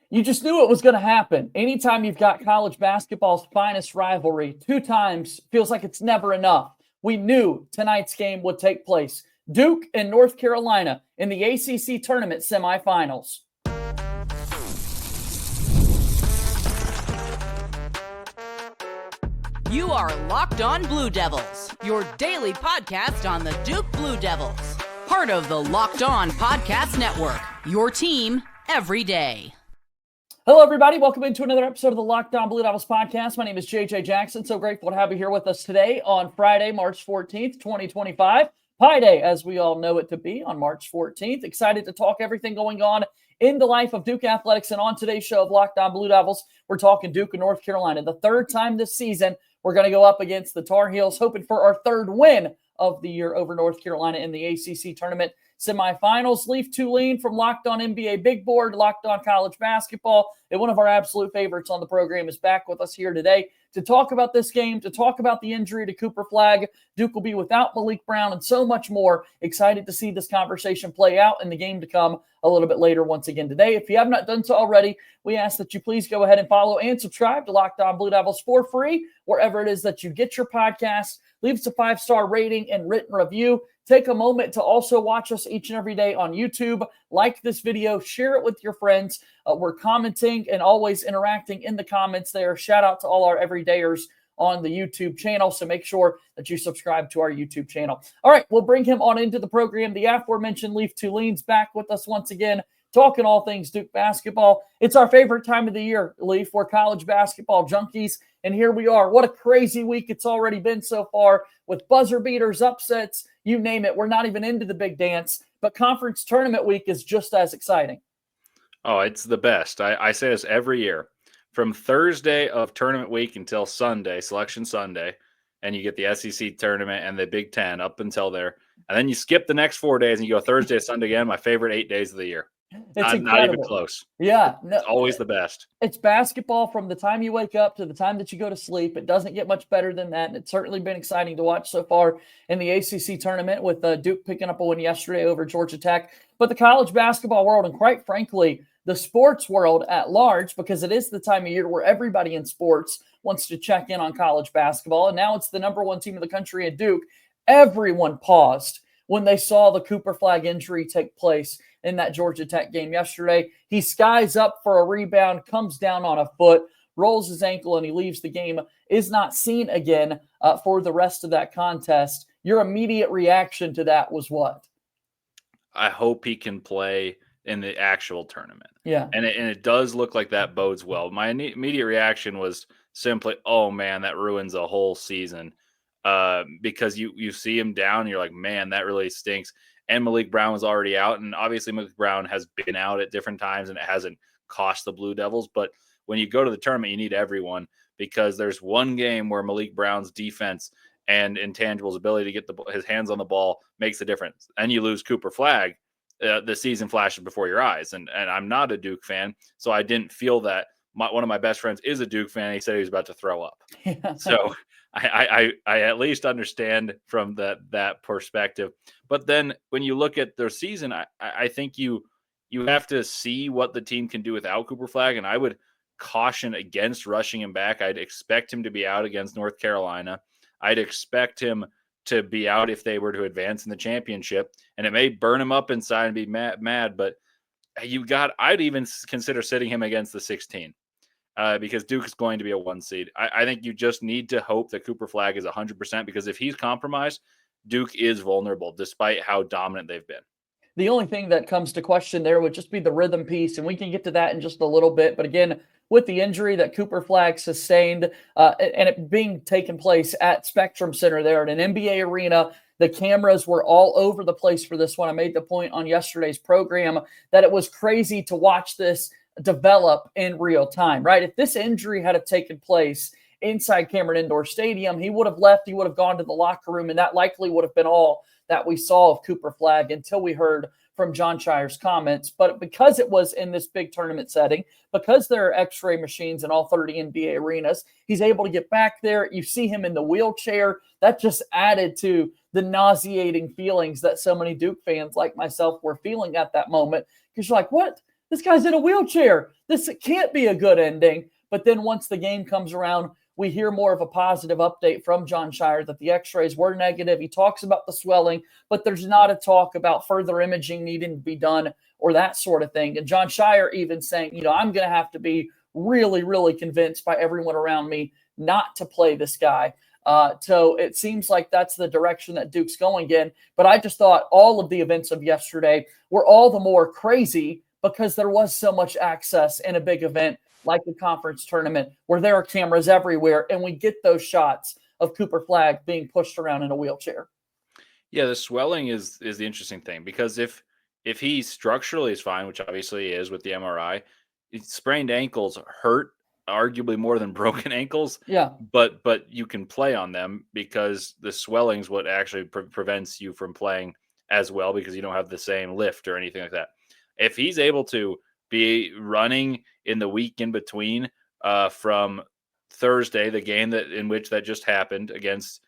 You just knew it was going to happen. Anytime you've got college basketball's finest rivalry, two times feels like it's never enough. We knew tonight's game would take place. Duke and North Carolina in the ACC tournament semifinals. You are Locked On Blue Devils, your daily podcast on the Duke Blue Devils. Part of the Locked On Podcast Network, your team every day. Hello, everybody. Welcome into another episode of the Locked On Blue Devils podcast. My name is JJ Jackson. So grateful to have you here with us today on Friday, March 14th, 2025. Pi Day, as we all know it to be, on March 14th. Excited to talk everything going on in the life of Duke athletics. And on today's show of Locked On Blue Devils, we're talking Duke and North Carolina. The third time this season, we're going to go up against the Tar Heels, hoping for our third win of the year over North Carolina in the ACC tournament semifinals. Leif Thulin from Locked On NBA Big Board, Locked On College Basketball, and one of our absolute favorites on the program is back with us here today to talk about this game, to talk about the injury to Cooper Flagg. Duke will be without Maliq Brown and so much more. Excited to see this conversation play out in the game to come a little bit later once again today. If you have not done so already, we ask that you please go ahead and follow and subscribe to Locked On Blue Devils for free, wherever it is that you get your podcasts. Leave us a 5-star rating and written review. Take a moment to also watch us each and every day on YouTube. Like this video, share it with your friends. We're commenting and always interacting in the comments there. Shout out to all our everydayers on the YouTube channel. So make sure that you subscribe to our YouTube channel. All right, we'll bring him on into the program. The aforementioned Leif Thulin's back with us once again, talking all things Duke basketball. It's our favorite time of the year, Leif. We're college basketball junkies, and here we are. What a crazy week it's already been so far with buzzer beaters, upsets, you name it. We're not even into the big dance, but conference tournament week is just as exciting. Oh, it's the best. I say this every year. From Thursday of tournament week until Sunday, Selection Sunday, and you get the SEC tournament and the Big Ten up until there. And then you skip the next 4 days and you go Thursday, Sunday again, my favorite 8 days of the year. It's not even close. Yeah. It's always the best. It's basketball from the time you wake up to the time that you go to sleep. It doesn't get much better than that. And it's certainly been exciting to watch so far in the ACC tournament with Duke picking up a win yesterday over Georgia Tech. But the college basketball world, and quite frankly, the sports world at large, because it is the time of year where everybody in sports wants to check in on college basketball. And now it's the number one team in the country at Duke. Everyone paused when they saw the Cooper Flagg injury take place in that Georgia Tech game yesterday. He skies up for a rebound, comes down on a foot, rolls his ankle, and he leaves the game, is not seen again for the rest of that contest. Your immediate reaction to that was what? I hope he can play in the actual tournament. Yeah. And it does look like that bodes well. My immediate reaction was simply, oh, man, that ruins a whole season. Because you see him down, and you're like, man, that really stinks. And Maliq Brown was already out, and obviously Maliq Brown has been out at different times, and it hasn't cost the Blue Devils. But when you go to the tournament, you need everyone, because there's one game where Maliq Brown's defense and intangibles, ability to get his hands on the ball, makes the difference. And you lose Cooper Flagg, the season flashes before your eyes. And I'm not a Duke fan, so I didn't feel that. One of my best friends is a Duke fan. He said he was about to throw up. Yeah. So I at least understand from that perspective. But then when you look at their season, I think you have to see what the team can do without Cooper Flagg, and I would caution against rushing him back. I'd expect him to be out against North Carolina. I'd expect him to be out if they were to advance in the championship, and it may burn him up inside and be mad, but I'd even consider sitting him against the 16. Because Duke is going to be a 1 seed. I think you just need to hope that Cooper Flagg is 100%, because if he's compromised, Duke is vulnerable despite how dominant they've been. The only thing that comes to question there would just be the rhythm piece, and we can get to that in just a little bit. But again, with the injury that Cooper Flagg sustained and it being taken place at Spectrum Center there at an NBA arena, the cameras were all over the place for this one. I made the point on yesterday's program that it was crazy to watch this develop in real time, right? If this injury had taken place inside Cameron Indoor Stadium, he would have left, he would have gone to the locker room, and that likely would have been all that we saw of Cooper Flagg until we heard from John Shire's comments. But because it was in this big tournament setting, because there are x-ray machines in all 30 NBA arenas, he's able to get back there. You see him in the wheelchair. That just added to the nauseating feelings that so many Duke fans like myself were feeling at that moment. Because you're like, what this guy's in a wheelchair. This can't be a good ending. But then once the game comes around, we hear more of a positive update from Jon Scheyer that the x-rays were negative. He talks about the swelling, but there's not a talk about further imaging needing to be done or that sort of thing. And Jon Scheyer even saying, I'm going to have to be really, really convinced by everyone around me not to play this guy. So it seems like that's the direction that Duke's going in. But I just thought all of the events of yesterday were all the more crazy because there was so much access in a big event like the conference tournament where there are cameras everywhere, and we get those shots of Cooper Flagg being pushed around in a wheelchair. Yeah, the swelling is the interesting thing, because if he structurally is fine, which obviously he is with the MRI, sprained ankles hurt arguably more than broken ankles. Yeah. But you can play on them because the swelling is what actually prevents you from playing as well, because you don't have the same lift or anything like that. If he's able to be running in the week in between from Thursday, the game in which that just happened against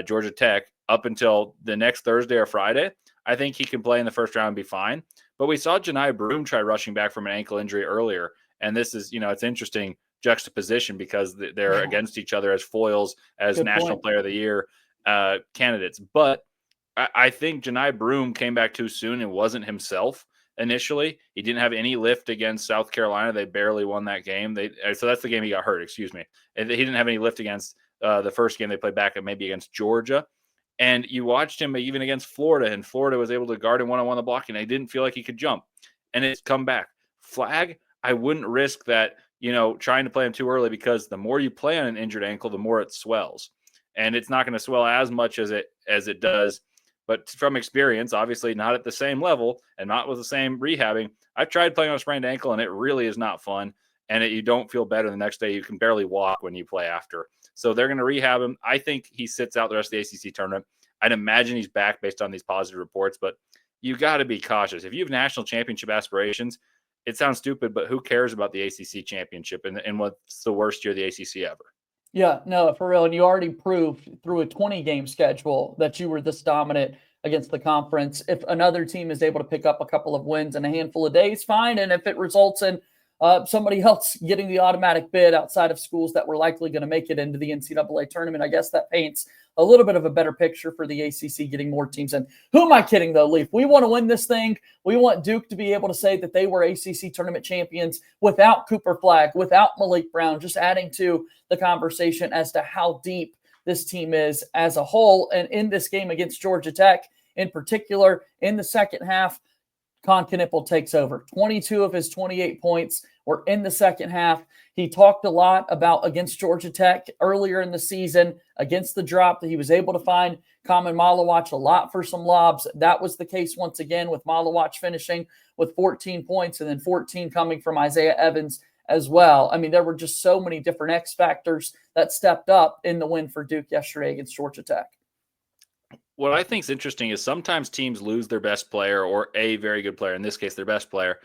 Georgia Tech, up until the next Thursday or Friday, I think he can play in the first round and be fine. But we saw Janai Broom try rushing back from an ankle injury earlier. And this is, it's interesting juxtaposition because they're against each other as foils, as Good National point. Player of the Year candidates. But I think Janai Broom came back too soon and wasn't himself initially. He didn't have any lift against South Carolina. They barely won that game. So that's the game he got hurt, excuse me. And he didn't have any lift against the first game they played back at, maybe against Georgia. And you watched him even against Florida, and Florida was able to guard him one-on-one the blocking. They didn't feel like he could jump. And it's come back. Flagg, I wouldn't risk that, trying to play him too early, because the more you play on an injured ankle, the more it swells. And it's not going to swell as much as it does. But from experience, obviously not at the same level and not with the same rehabbing. I've tried playing on a sprained ankle, and it really is not fun. And you don't feel better the next day. You can barely walk when you play after. So they're going to rehab him. I think he sits out the rest of the ACC tournament. I'd imagine he's back based on these positive reports, but you got to be cautious. If you have national championship aspirations, it sounds stupid, but who cares about the ACC championship and what's the worst year of the ACC ever? Yeah, no, for real. And you already proved through a 20-game schedule that you were this dominant against the conference. If another team is able to pick up a couple of wins in a handful of days, fine. And if it results in somebody else getting the automatic bid outside of schools that were likely going to make it into the NCAA tournament, I guess that paints a little bit of a better picture for the ACC getting more teams in. Who am I kidding, though, Leif? We want to win this thing. We want Duke to be able to say that they were ACC tournament champions without Cooper Flagg, without Maliq Brown, just adding to the conversation as to how deep this team is as a whole. And in this game against Georgia Tech, in particular, in the second half, Con Knippel takes over. 22 of his 28 points were in the second half. He talked a lot about against Georgia Tech earlier in the season, against the drop, that he was able to find Kamen Malawach a lot for some lobs. That was the case once again, with Malawach finishing with 14 points and then 14 coming from Isaiah Evans as well. I mean, there were just so many different X factors that stepped up in the win for Duke yesterday against Georgia Tech. What I think is interesting is sometimes teams lose their best player, or a very good player, in this case, their best player,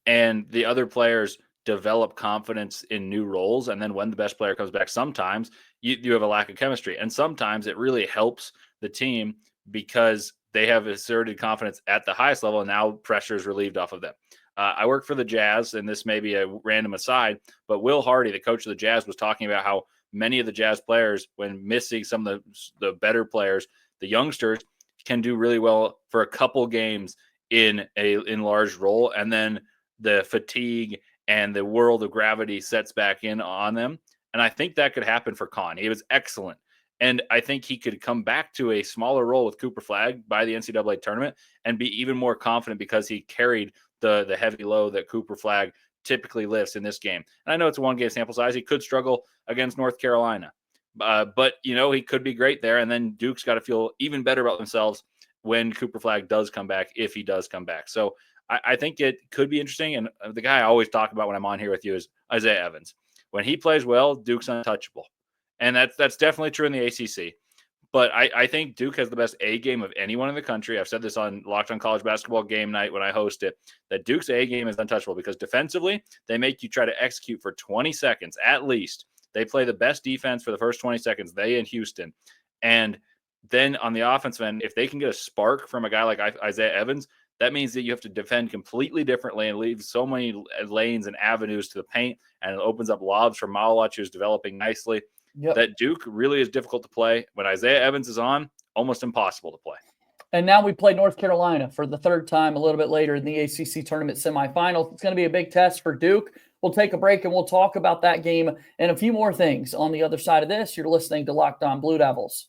and the other players develop confidence in new roles. And then when the best player comes back, sometimes you have a lack of chemistry. And sometimes it really helps the team because they have asserted confidence at the highest level, and now pressure is relieved off of them. I work for the Jazz, and this may be a random aside, but Will Hardy, the coach of the Jazz, was talking about how many of the Jazz players, when missing some of the better players, the youngsters, can do really well for a couple games in a enlarged role, and then the fatigue and the world of gravity sets back in on them. And I think that could happen for Con. He was excellent. And I think he could come back to a smaller role with Cooper Flagg by the NCAA tournament and be even more confident because he carried the heavy load that Cooper Flagg typically lifts in this game. And I know it's a one-game sample size. He could struggle against North Carolina. But, he could be great there. And then Duke's got to feel even better about themselves when Cooper Flagg does come back, if he does come back. So I think it could be interesting. And the guy I always talk about when I'm on here with you is Isaiah Evans. When he plays well, Duke's untouchable. And that's definitely true in the ACC. But I think Duke has the best A game of anyone in the country. I've said this on Locked On College Basketball Game Night when I host it, that Duke's A game is untouchable because defensively, they make you try to execute for 20 seconds at least. They play the best defense for the first 20 seconds, they in Houston. And then on the offensive end, if they can get a spark from a guy like Isaiah Evans, that means that you have to defend completely differently and leave so many lanes and avenues to the paint, and it opens up lobs for Maliq, who's developing nicely. Yep. That Duke really is difficult to play. When Isaiah Evans is on, almost impossible to play. And now we play North Carolina for the third time a little bit later in the ACC tournament semifinals. It's going to be a big test for Duke. We'll take a break and we'll talk about that game and a few more things on the other side of this. You're listening to Locked On Blue Devils.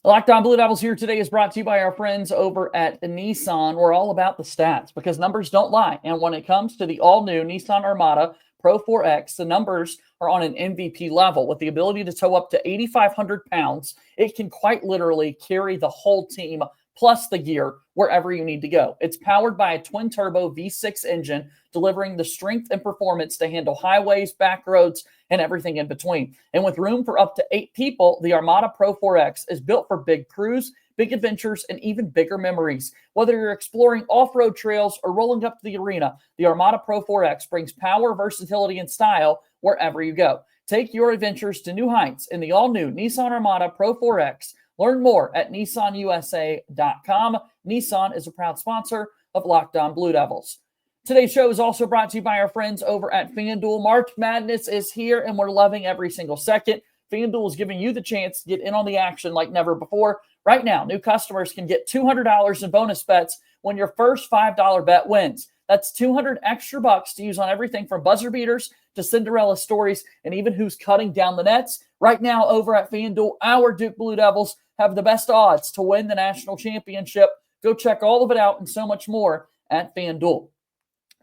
Locked On Blue Devils here today is brought to you by our friends over at Nissan. We're all about the stats because numbers don't lie. And when it comes to the all-new Nissan Armada Pro 4X, the numbers are on an MVP level. With the ability to tow up to 8,500 pounds, it can quite literally carry the whole team plus the gear wherever you need to go. It's powered by a twin-turbo V6 engine, delivering the strength and performance to handle highways, back roads, and everything in between. And with room for up to 8 people, the Armada Pro 4X is built for big crews, big adventures, and even bigger memories. Whether you're exploring off-road trails or rolling up to the arena, the Armada Pro 4X brings power, versatility, and style wherever you go. Take your adventures to new heights in the all-new Nissan Armada Pro 4X. Learn more at nissanusa.com. Nissan is a proud sponsor of Locked On Blue Devils. Today's show is also brought to you by our friends over at FanDuel. March Madness is here, and we're loving every single second. FanDuel is giving you the chance to get in on the action like never before. Right now, new customers can get $200 in bonus bets when your first $5 bet wins. That's 200 extra bucks to use on everything from buzzer beaters to Cinderella stories and even who's cutting down the nets. Right now, over at FanDuel, our Duke Blue Devils have the best odds to win the national championship. Go check all of it out and so much more at FanDuel.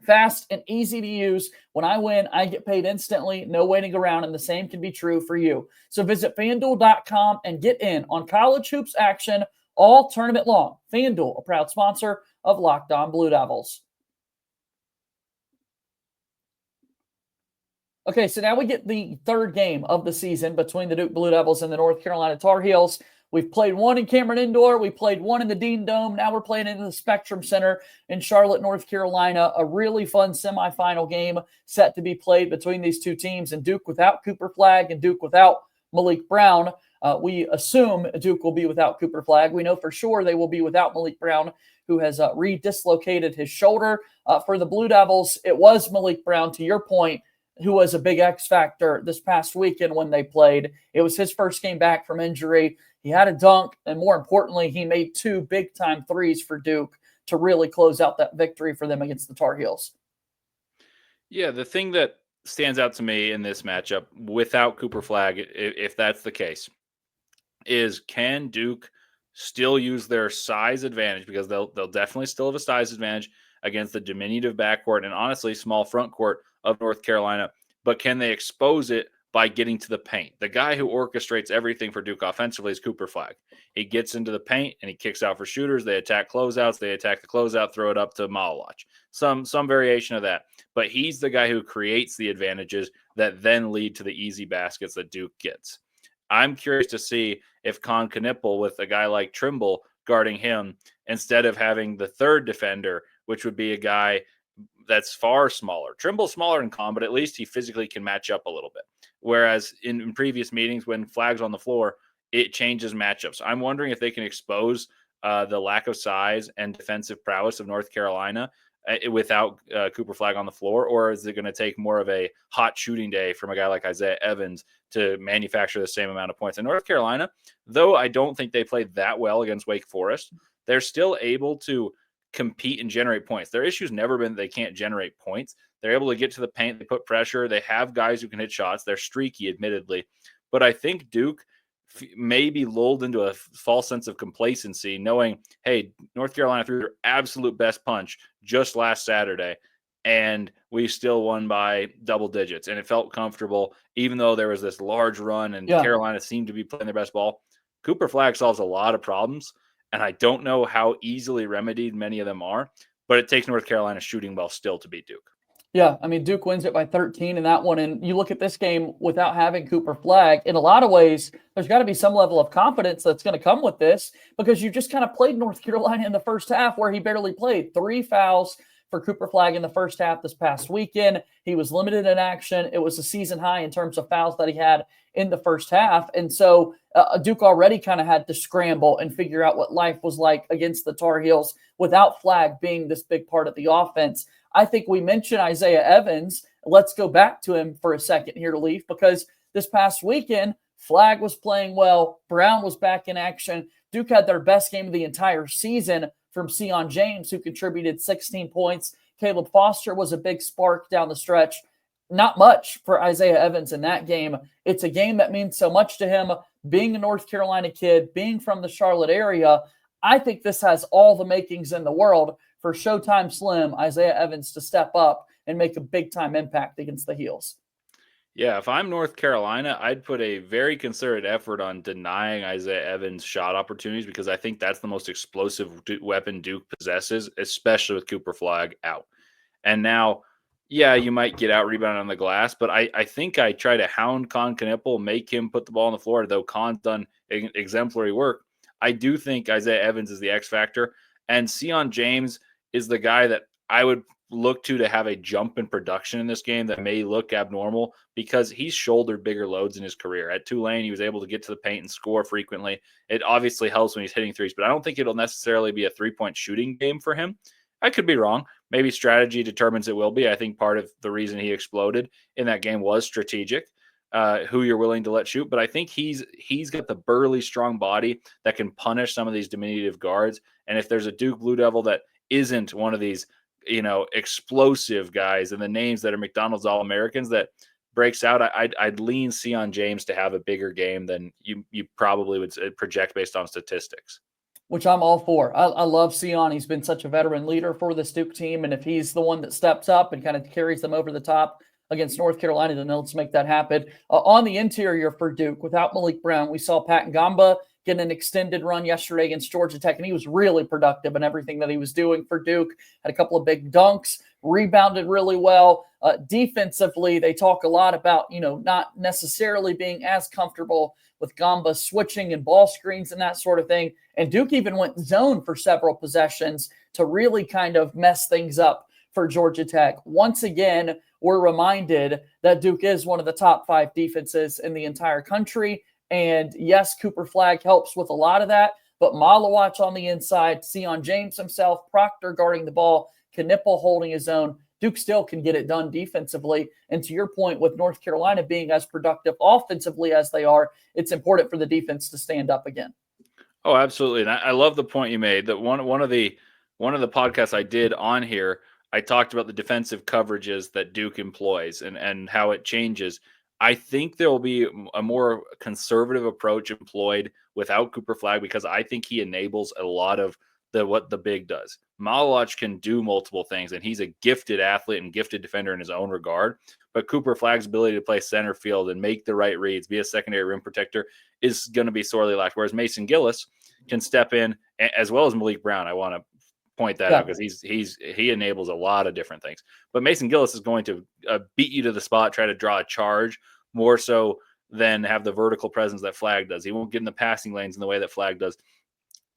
Fast and easy to use. When I win, I get paid instantly, no waiting around, and the same can be true for you. So visit FanDuel.com and get in on college hoops action all tournament long. FanDuel, a proud sponsor of Locked On Blue Devils. Okay, so now we get the third game of the season between the Duke Blue Devils and the North Carolina Tar Heels. We've played one in Cameron Indoor. We played one in the Dean Dome. Now we're playing in the Spectrum Center in Charlotte, North Carolina. A really fun semifinal game set to be played between these two teams. And Duke without Cooper Flagg and Duke without Maliq Brown. We assume Duke will be without Cooper Flagg. We know for sure they will be without Maliq Brown, who has redislocated his shoulder. For the Blue Devils, it was Maliq Brown, to your point, who was a big X factor this past weekend when they played. It was his first game back from injury. He had a dunk, and more importantly, he made 2 big-time threes for Duke to really close out that victory for them against the Tar Heels. Yeah, the thing that stands out to me in this matchup without Cooper Flagg, if that's the case, is can Duke still use their size advantage, because they'll definitely still have a size advantage against the diminutive backcourt and honestly small front court of North Carolina, but can they expose it by getting to the paint? The guy who orchestrates everything for Duke offensively is Cooper Flagg. He gets into the paint and he kicks out for shooters. They attack closeouts. They attack the closeout, throw it up to Maliq. Some variation of that. But he's the guy who creates the advantages that then lead to the easy baskets that Duke gets. I'm curious to see if Con Knipple, with a guy like Trimble guarding him, instead of having the third defender, which would be a guy that's far smaller. Trimble's smaller than Con, but at least he physically can match up a little bit. Whereas in previous meetings, when Flagg's on the floor, it changes matchups. I'm wondering if they can expose the lack of size and defensive prowess of North Carolina without Cooper Flagg on the floor, or is it going to take more of a hot shooting day from a guy like Isaiah Evans to manufacture the same amount of points? In North Carolina, though I don't think they played that well against Wake Forest, they're still able to compete and generate points. Their issue's never been that they can't generate points. They're able to get to the paint. They put pressure. They have guys who can hit shots. They're streaky, admittedly. But I think Duke may be lulled into a false sense of complacency, knowing, hey, North Carolina threw their absolute best punch just last Saturday, and we still won by double digits. And it felt comfortable, even though there was this large run and Carolina seemed to be playing their best ball. Cooper Flagg solves a lot of problems, and I don't know how easily remedied many of them are, but it takes North Carolina shooting well still to beat Duke. Yeah, I mean, Duke wins it by 13 in that one. And you look at this game without having Cooper Flagg, in a lot of ways, there's got to be some level of confidence that's going to come with this, because you just kind of played North Carolina in the first half where he barely played. 3 fouls, for Cooper Flagg in the first half this past weekend. He was limited in action. It was a season high in terms of fouls that he had in the first half. And so Duke already kind of had to scramble and figure out what life was like against the Tar Heels without Flagg being this big part of the offense. I think we mentioned Isaiah Evans. Let's go back to him for a second here, Leif, because this past weekend, Flagg was playing well. Brown was back in action. Duke had their best game of the entire season from Sion James, who contributed 16 points. Caleb Foster was a big spark down the stretch. Not much for Isaiah Evans in that game. It's a game that means so much to him, being a North Carolina kid, being from the Charlotte area. I think this has all the makings in the world for Showtime Slim, Isaiah Evans, to step up and make a big-time impact against the Heels. Yeah, if I'm North Carolina, I'd put a very concerted effort on denying Isaiah Evans shot opportunities because I think that's the most explosive weapon Duke possesses, especially with Cooper Flagg out. And now, yeah, you might get out rebounded on the glass, but I think I try to hound Con Knipple, make him put the ball on the floor, though Con's done exemplary work. I do think Isaiah Evans is the X factor, and Sion James is the guy that I would look to have a jump in production in this game that may look abnormal because he's shouldered bigger loads in his career. At Tulane, he was able to get to the paint and score frequently. It obviously helps when he's hitting threes, but I don't think it'll necessarily be a three-point shooting game for him. I could be wrong. Maybe strategy determines it will be. I think part of the reason he exploded in that game was strategic, who you're willing to let shoot. But I think he's got the burly, strong body that can punish some of these diminutive guards. And if there's a Duke Blue Devil that isn't one of these, explosive guys and the names that are McDonald's All-Americans that breaks out, I'd lean Sion James to have a bigger game than you probably would project based on statistics. Which I'm all for. I love Sion. He's been such a veteran leader for this Duke team, and if he's the one that steps up and kind of carries them over the top against North Carolina, then let's make that happen. On the interior for Duke, without Maliq Brown, we saw Pat Ngamba get an extended run yesterday against Georgia Tech, and he was really productive in everything that he was doing for Duke. Had a couple of big dunks, rebounded really well. Defensively, they talk a lot about, not necessarily being as comfortable with Ngamba switching and ball screens and that sort of thing. And Duke even went zone for several possessions to really kind of mess things up for Georgia Tech. Once again, we're reminded that Duke is one of the top 5 defenses in the entire country. And yes, Cooper Flagg helps with a lot of that, but Maliq on the inside, Sion James himself, Proctor guarding the ball, Knipple holding his own. Duke still can get it done defensively. And to your point, with North Carolina being as productive offensively as they are, it's important for the defense to stand up again. Oh, absolutely. And I love the point you made that one of the podcasts I did on here, I talked about the defensive coverages that Duke employs and how it changes. I think there will be a more conservative approach employed without Cooper Flagg because I think he enables a lot of what the big does. Maliq can do multiple things, and he's a gifted athlete and gifted defender in his own regard. But Cooper Flagg's ability to play center field and make the right reads, be a secondary rim protector, is going to be sorely lacked. Whereas Mason Gillis can step in, as well as Maliq Brown. I want to point that out because he enables a lot of different things. But Mason Gillis is going to beat you to the spot, try to draw a charge more so than have the vertical presence that Flagg does. He won't get in the passing lanes in the way that Flagg does.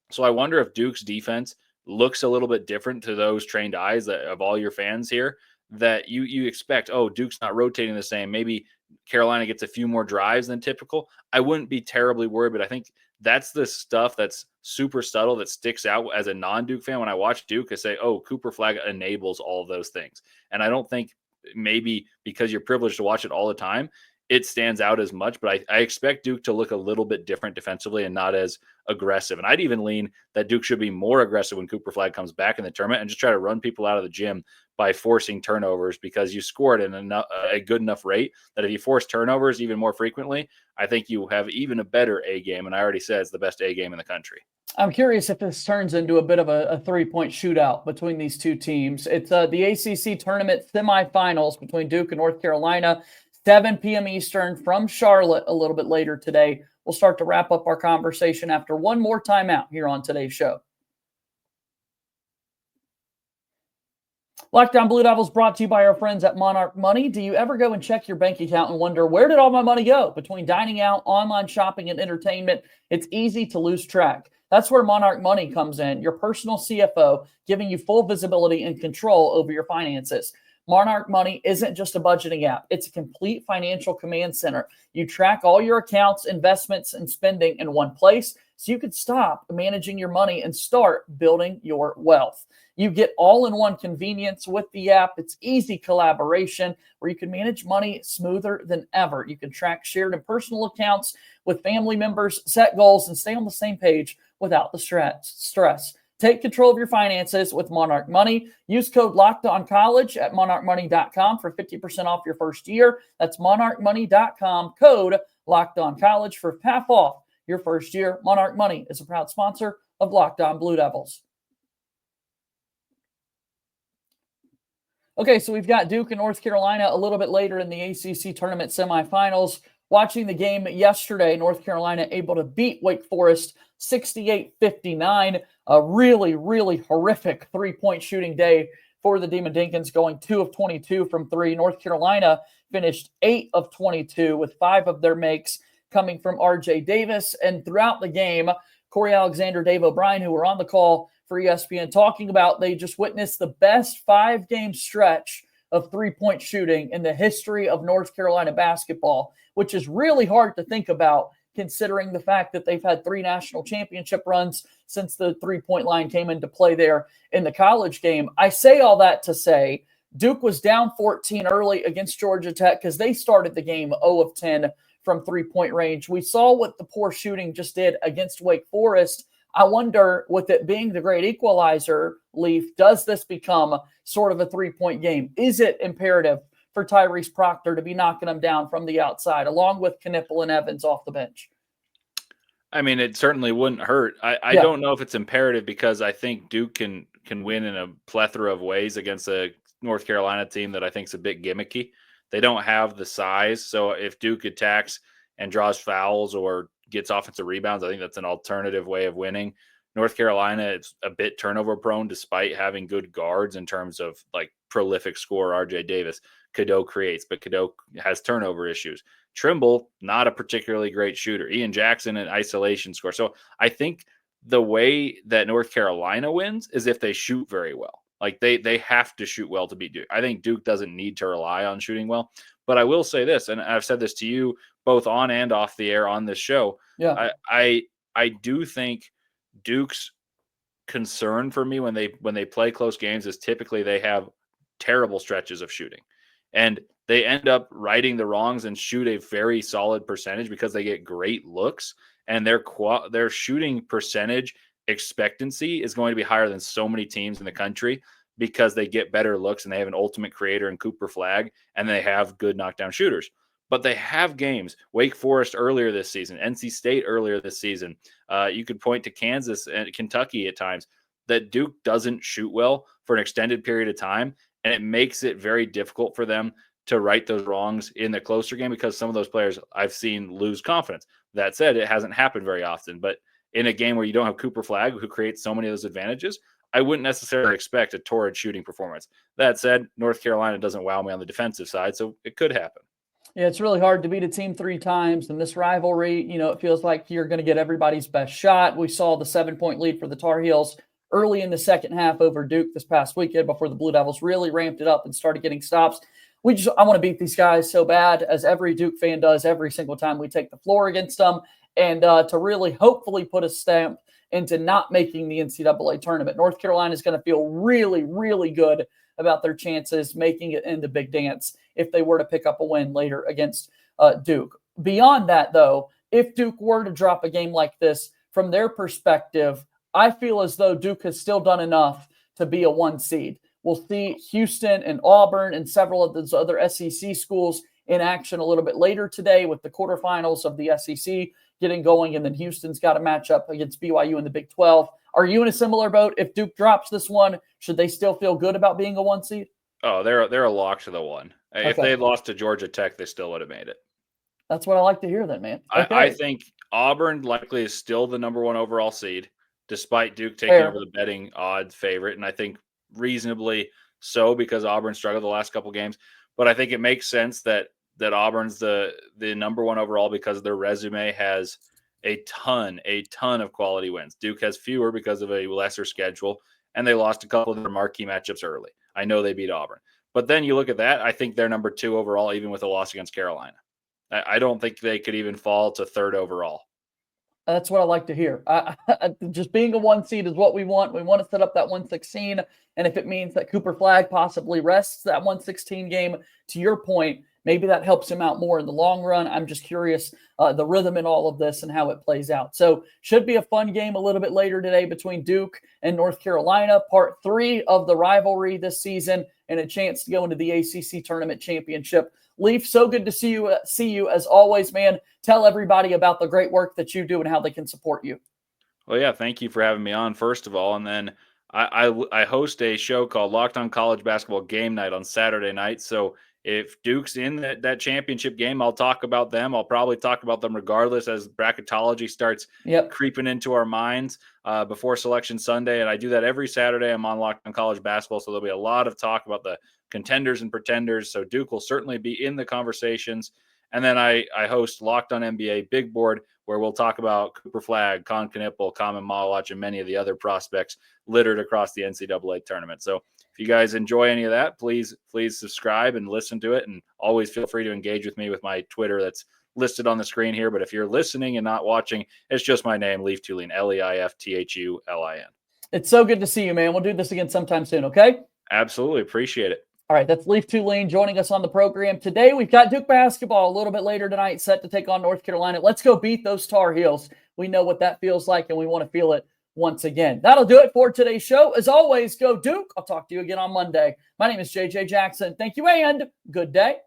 So I wonder if Duke's defense looks a little bit different to those trained eyes of all your fans here, that you expect, Duke's not rotating the same. Maybe Carolina gets a few more drives than typical. I wouldn't be terribly worried, but I think that's the stuff that's super subtle that sticks out as a non-Duke fan. When I watch Duke, I say, Cooper Flagg enables all of those things. And I don't think maybe because you're privileged to watch it all the time, it stands out as much, but I expect Duke to look a little bit different defensively and not as aggressive. And I'd even lean that Duke should be more aggressive when Cooper Flagg comes back in the tournament and just try to run people out of the gym by forcing turnovers, because you scored at a good enough rate that if you force turnovers even more frequently, I think you have even a better A game. And I already said it's the best A game in the country. I'm curious if this turns into a bit of a three-point shootout between these two teams. It's the ACC tournament semifinals between Duke and North Carolina. 7 p.m. Eastern from Charlotte a little bit later today. We'll start to wrap up our conversation after one more timeout here on today's show. Lockdown Blue Devils brought to you by our friends at Monarch Money. Do you ever go and check your bank account and wonder, where did all my money go? Between dining out, online shopping, and entertainment, it's easy to lose track. That's where Monarch Money comes in, your personal CFO, giving you full visibility and control over your finances. Monarch Money isn't just a budgeting app. It's a complete financial command center. You track all your accounts, investments, and spending in one place so you can stop managing your money and start building your wealth. You get all-in-one convenience with the app. It's easy collaboration where you can manage money smoother than ever. You can track shared and personal accounts with family members, set goals, and stay on the same page without the stress. Take control of your finances with Monarch Money. Use code LOCKEDONCollege at monarchmoney.com for 50% off your first year. That's monarchmoney.com, code LOCKEDONCollege for half off your first year. Monarch Money is a proud sponsor of Locked On Blue Devils. Okay, so we've got Duke and North Carolina a little bit later in the ACC tournament semifinals. Watching the game yesterday, North Carolina able to beat Wake Forest 68-59. A really, really horrific three-point shooting day for the Demon Dinkins, going 2 of 22 from three. North Carolina finished 8 of 22 with 5 of their makes coming from R.J. Davis. And throughout the game, Corey Alexander, Dave O'Brien, who were on the call for ESPN, talking about they just witnessed the best 5-game stretch of three-point shooting in the history of North Carolina basketball, which is really hard to think about considering the fact that they've had 3 national championship runs since the three-point line came into play there in the college game. I say all that to say Duke was down 14 early against Georgia Tech because they started the game 0 of 10 from three-point range. We saw what the poor shooting just did against Wake Forest. I wonder, with it being the great equalizer, Leif, does this become sort of a three-point game? Is it imperative for Tyrese Proctor to be knocking them down from the outside, along with Knipple and Evans off the bench? I mean, it certainly wouldn't hurt. I don't know if it's imperative because I think Duke can win in a plethora of ways against a North Carolina team that I think is a bit gimmicky. They don't have the size, so if Duke attacks and draws fouls or gets offensive rebounds, I think that's an alternative way of winning. North Carolina is a bit turnover prone despite having good guards in terms of like prolific scorer RJ Davis. Cadeau creates, but Cadeau has turnover issues. Trimble, not a particularly great shooter. Ian Jackson, an isolation score. So I think the way that North Carolina wins is if they shoot very well. Like they have to shoot well to beat Duke. I think Duke doesn't need to rely on shooting well. But I will say this, and I've said this to you both on and off the air on this show. Yeah. I do think Duke's concern for me when they play close games is typically they have terrible stretches of shooting. And they end up righting the wrongs and shoot a very solid percentage because they get great looks, and their shooting percentage expectancy is going to be higher than so many teams in the country because they get better looks and they have an ultimate creator in Cooper Flagg, and they have good knockdown shooters. But they have games, Wake Forest earlier this season, NC State earlier this season. You could point to Kansas and Kentucky at times that Duke doesn't shoot well for an extended period of time, and it makes it very difficult for them to right those wrongs in the closer game because some of those players I've seen lose confidence. That said, it hasn't happened very often. But in a game where you don't have Cooper Flagg, who creates so many of those advantages, I wouldn't necessarily expect a torrid shooting performance. That said, North Carolina doesn't wow me on the defensive side, so it could happen. Yeah, it's really hard to beat a team 3 times. And this rivalry, it feels like you're going to get everybody's best shot. We saw the 7-point lead for the Tar Heels early in the second half over Duke this past weekend before the Blue Devils really ramped it up and started getting stops. I want to beat these guys so bad, as every Duke fan does every single time we take the floor against them, and to really hopefully put a stamp into not making the NCAA tournament. North Carolina is going to feel really, really good about their chances making it in the big dance if they were to pick up a win later against Duke. Beyond that, though, if Duke were to drop a game like this, from their perspective, I feel as though Duke has still done enough to be a 1 seed. We'll see Houston and Auburn and several of those other SEC schools in action a little bit later today with the quarterfinals of the SEC getting going, and then Houston's got a matchup against BYU in the Big 12. Are you in a similar boat? If Duke drops this one, should they still feel good about being a 1 seed? Oh, they're a lock to the 1. Okay. If they had lost to Georgia Tech, they still would have made it. That's what I like to hear then, man. Okay. I think Auburn likely is still the number 1 overall seed, despite Duke taking over the betting odds favorite. And I think reasonably so because Auburn struggled the last couple games. But I think it makes sense that Auburn's the number 1 overall because their resume has a ton of quality wins. Duke has fewer because of a lesser schedule, and they lost a couple of their marquee matchups early. I know they beat Auburn. But then you look at that, I think they're number 2 overall, even with a loss against Carolina. I don't think they could even fall to 3rd overall. That's what I like to hear. Just being a 1 seed is what we want. We want to set up that 116. And if it means that Cooper Flagg possibly rests that 116 game, to your point, maybe that helps him out more in the long run. I'm just curious the rhythm in all of this and how it plays out. So should be a fun game a little bit later today between Duke and North Carolina, part 3 of the rivalry this season, and a chance to go into the ACC Tournament Championship. Leif, so good to see you as always, man. Tell everybody about the great work that you do and how they can support you. Well, yeah, thank you for having me on, first of all. And then I host a show called Locked On College Basketball Game Night on Saturday night. So if Duke's in that championship game, I'll talk about them. I'll probably talk about them regardless as bracketology starts creeping into our minds before Selection Sunday. And I do that every Saturday. I'm on Locked On College Basketball, so there'll be a lot of talk about the contenders and pretenders. So Duke will certainly be in the conversations. And then I host Locked On NBA Big Board, where we'll talk about Cooper Flagg, Con Knipple, Common Maliq, and many of the other prospects littered across the NCAA tournament. So if you guys enjoy any of that, please subscribe and listen to it. And always feel free to engage with me with my Twitter that's listed on the screen here. But if you're listening and not watching, it's just my name, Leif Thulin, Leifthulin. It's so good to see you, man. We'll do this again sometime soon, okay? Absolutely. Appreciate it. All right, that's Leif Thulin joining us on the program today. We've got Duke basketball a little bit later tonight set to take on North Carolina. Let's go beat those Tar Heels. We know what that feels like, and we want to feel it once again. That'll do it for today's show. As always, go Duke. I'll talk to you again on Monday. My name is JJ Jackson. Thank you, and good day.